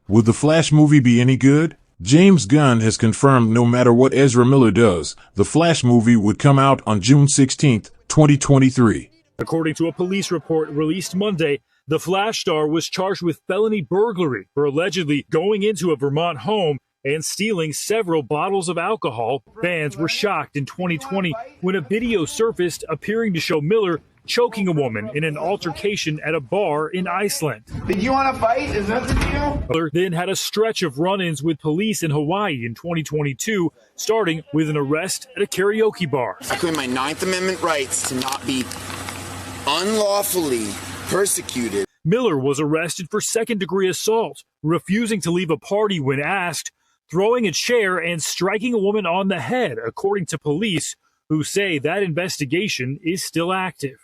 Would the Flash movie be any good? James Gunn has confirmed no matter what Ezra Miller does, the Flash movie would come out on June 16, 2023. According to a police report released Monday, the Flash star was charged with felony burglary for allegedly going into a Vermont home and stealing several bottles of alcohol. Fans were shocked in 2020 when a video surfaced appearing to show Miller choking a woman in an altercation at a bar in Iceland. Did you want to fight? Is that the deal? Miller then had a stretch of run-ins with police in Hawaii in 2022, starting with an arrest at a karaoke bar. I claim my 9th Amendment rights to not be unlawfully persecuted. Miller was arrested for second-degree assault, refusing to leave a party when asked, throwing a chair and striking a woman on the head, according to police, who say that investigation is still active.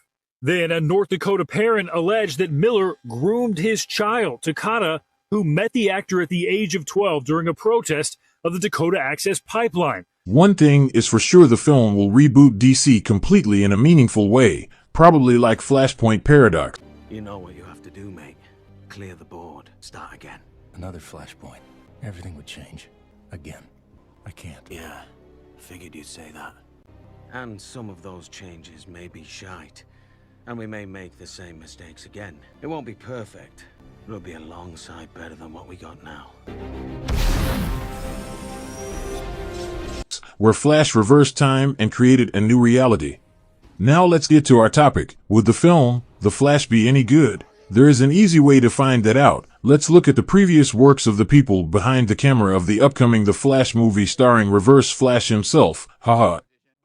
Then a North Dakota parent alleged that Miller groomed his child, Takata, who met the actor at the age of 12 during a protest of the Dakota Access Pipeline. One thing is for sure, the film will reboot DC completely in a meaningful way, probably like Flashpoint Paradox. You know what you have to do, mate. Clear the board. Start again. Another Flashpoint. Everything would change. Again. I can't. Yeah, figured you'd say that. And some of those changes may be shite. And we may make the same mistakes again. It won't be perfect. It'll be a long sight better than what we got now. Where Flash reversed time and created a new reality. Now let's get to our topic. Would the film, The Flash, be any good? There is an easy way to find that out. Let's look at the previous works of the people behind the camera of the upcoming The Flash movie starring Reverse Flash himself. Haha.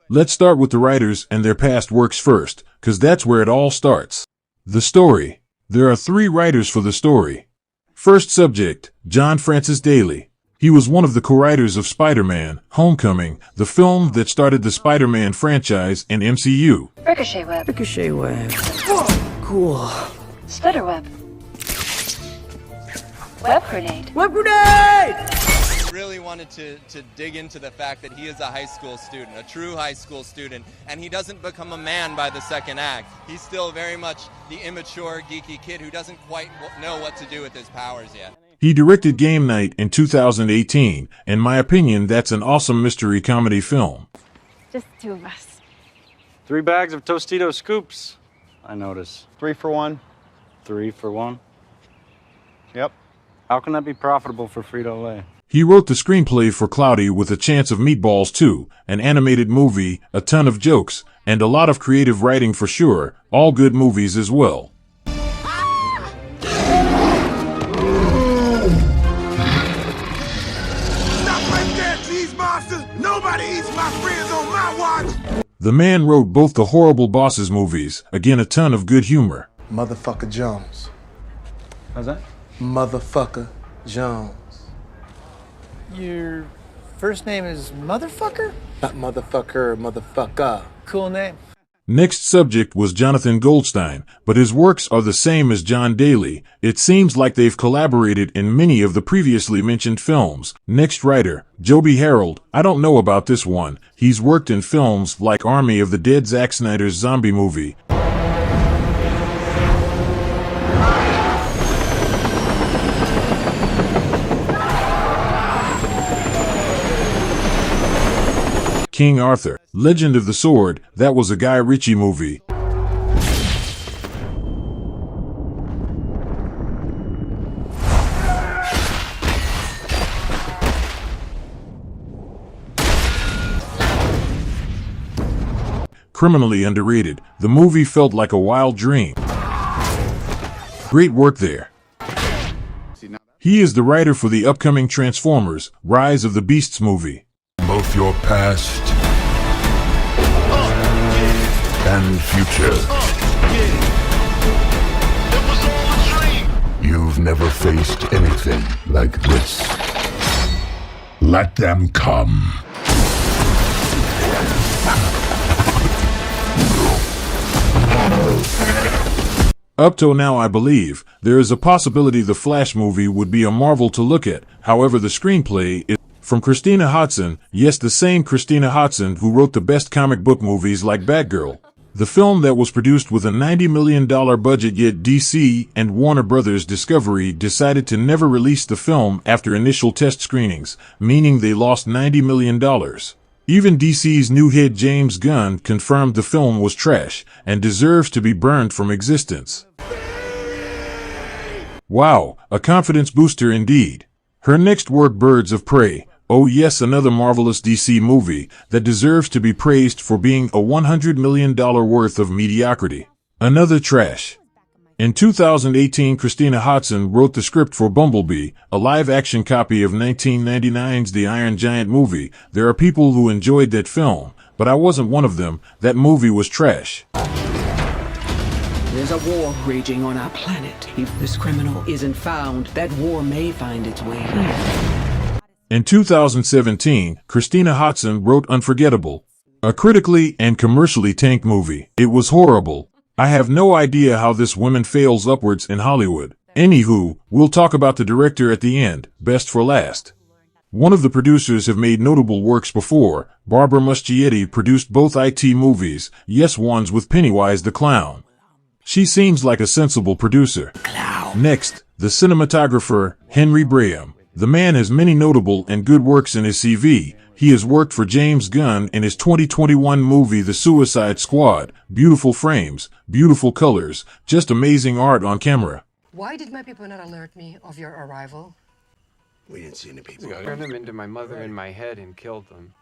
Let's start with the writers and their past works first, cause that's where it all starts. The story. There are 3 writers for the story. First subject, John Francis Daly. He was one of the co-writers of Spider-Man: Homecoming, the film that started the Spider-Man franchise and MCU. Ricochet web. Ricochet web. Cool. Spider web. Web grenade. Web grenade! Really wanted to dig into the fact that he is a high school student, a true high school student, and he doesn't become a man by the second act. He's still very much the immature, geeky kid who doesn't quite know what to do with his powers yet. He directed Game Night in 2018. In my opinion, that's an awesome mystery comedy film. Just the 2 of us. 3 bags of Tostito scoops, I notice. 3 for 1. 3 for 1? Yep. How can that be profitable for Frito-Lay? He wrote the screenplay for Cloudy with a Chance of Meatballs 2, an animated movie, a ton of jokes, and a lot of creative writing for sure, all good movies as well. Not like that, cheese monster! Nobody eats my friends on my watch! The man wrote both the Horrible Bosses movies, again a ton of good humor. Motherfucker Jones. How's that? Motherfucker Jones. Your first name is Motherfucker? Not motherfucker, motherfucker. Cool name. Next subject was Jonathan Goldstein, but his works are the same as John Daly. It seems like they've collaborated in many of the previously mentioned films. Next writer, Joby Harold. I don't know about this one. He's worked in films like Army of the Dead, Zack Snyder's zombie movie, King Arthur, Legend of the Sword. That was a Guy Ritchie movie. Criminally underrated. The movie felt like a wild dream. Great work there. He is the writer for the upcoming Transformers: Rise of the Beasts movie. Both your past and future. You've never faced anything like this. Let them come. Up till now, I believe, there is a possibility the Flash movie would be a marvel to look at. However, the screenplay is from Christina Hodson. Yes, the same Christina Hodson who wrote the best comic book movies like Batgirl. the film that was produced with a $90 million budget, yet DC and Warner Brothers Discovery decided to never release the film after initial test screenings, meaning they lost $90 million. Even DC's new head James Gunn confirmed the film was trash and deserves to be burned from existence. Wow, a confidence booster indeed. Her next work, Birds of Prey. Oh yes, another marvelous DC movie that deserves to be praised for being a $100 million worth of mediocrity. Another trash. In 2018, Christina Hodson wrote the script for Bumblebee, a live-action copy of 1999's The Iron Giant movie. There are people who enjoyed that film, but I wasn't one of them. That movie was trash. There's a war raging on our planet. If this criminal isn't found, that war may find its way here. In 2017, Christina Hodson wrote Unforgettable, a critically and commercially tanked movie. It was horrible. I have no idea how this woman fails upwards in Hollywood. Anywho, we'll talk about the director at the end, best for last. One of the producers have made notable works before. Barbara Muschietti produced both IT movies, yes, ones with Pennywise the Clown. She seems like a sensible producer. Next, the cinematographer, Henry Braham. The man has many notable and good works in his CV. He has worked for James Gunn in his 2021 movie The Suicide Squad. Beautiful frames, beautiful colors, just amazing art on camera. Why did my people not alert me of your arrival? We didn't see any people. Turned them into my mother in my head and killed them.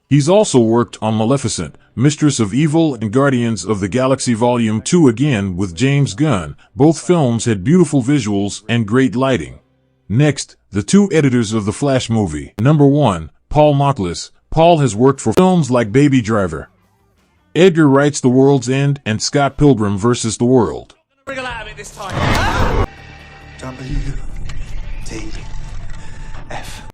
He's also worked on Maleficent, Mistress of Evil, and Guardians of the Galaxy Volume 2 again with James Gunn. Both films had beautiful visuals and great lighting. Next, the two editors of the Flash movie. Number 1, Paul Machliss. Paul has worked for films like Baby Driver, Edgar Wright's The World's End, and Scott Pilgrim vs. the World. Wriggle out of it this time. W-T-F.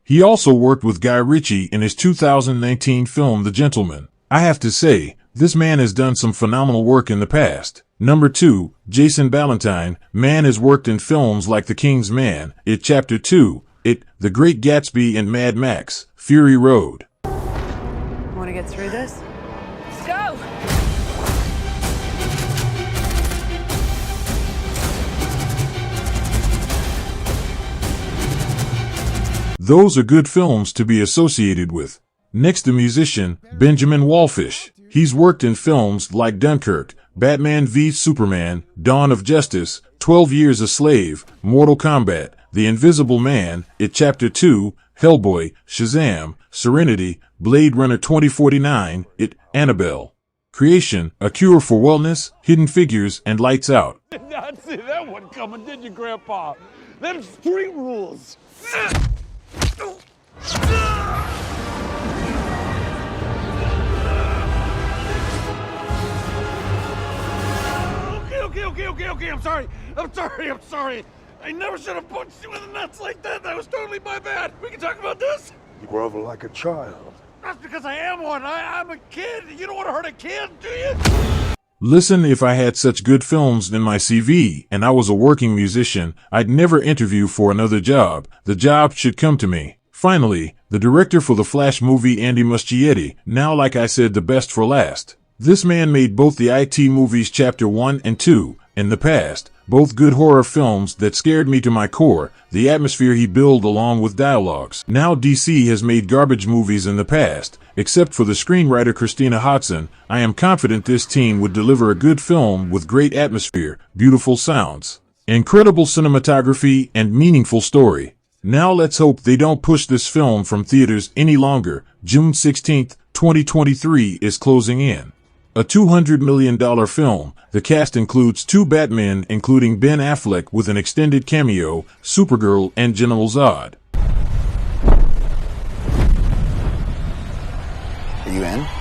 He also worked with Guy Ritchie in his 2019 film The Gentleman. I have to say, this man has done some phenomenal work in the past. Number 2, Jason Ballantyne. Man has worked in films like The King's Man, It Chapter 2, It, The Great Gatsby, and Mad Max, Fury Road. Want to get through this? Let's go. Those are good films to be associated with. Next, the musician, Benjamin Wallfish. He's worked in films like Dunkirk, Batman v Superman, Dawn of Justice, 12 Years a Slave, Mortal Kombat, The Invisible Man, It Chapter 2, Hellboy, Shazam, Serenity, Blade Runner 2049, It, Annabelle. Creation, A Cure for Wellness, Hidden Figures, and Lights Out. Did not see that one coming, did you, Grandpa? Them street rules. Okay, I'm sorry. I never should have punched you in the nuts like that. That was totally my bad. We can talk about this? You grovel like a child. That's because I am one. I'm a kid. You don't want to hurt a kid, do you? Listen, if I had such good films in my CV and I was a working musician, I'd never interview for another job. The job should come to me. Finally, the director for the Flash movie, Andy Muschietti. Now, like I said, the best for last. This man made both the IT movies Chapter 1 and 2 in the past, both good horror films that scared me to my core, the atmosphere he built along with dialogues. Now DC has made garbage movies in the past, except for the screenwriter Christina Hodson. I am confident this team would deliver a good film with great atmosphere, beautiful sounds, incredible cinematography, and meaningful story. Now let's hope they don't push this film from theaters any longer. June 16th, 2023 is closing in. A $200 million film. The cast includes 2 Batmen, including Ben Affleck with an extended cameo, Supergirl, and General Zod. Are you in?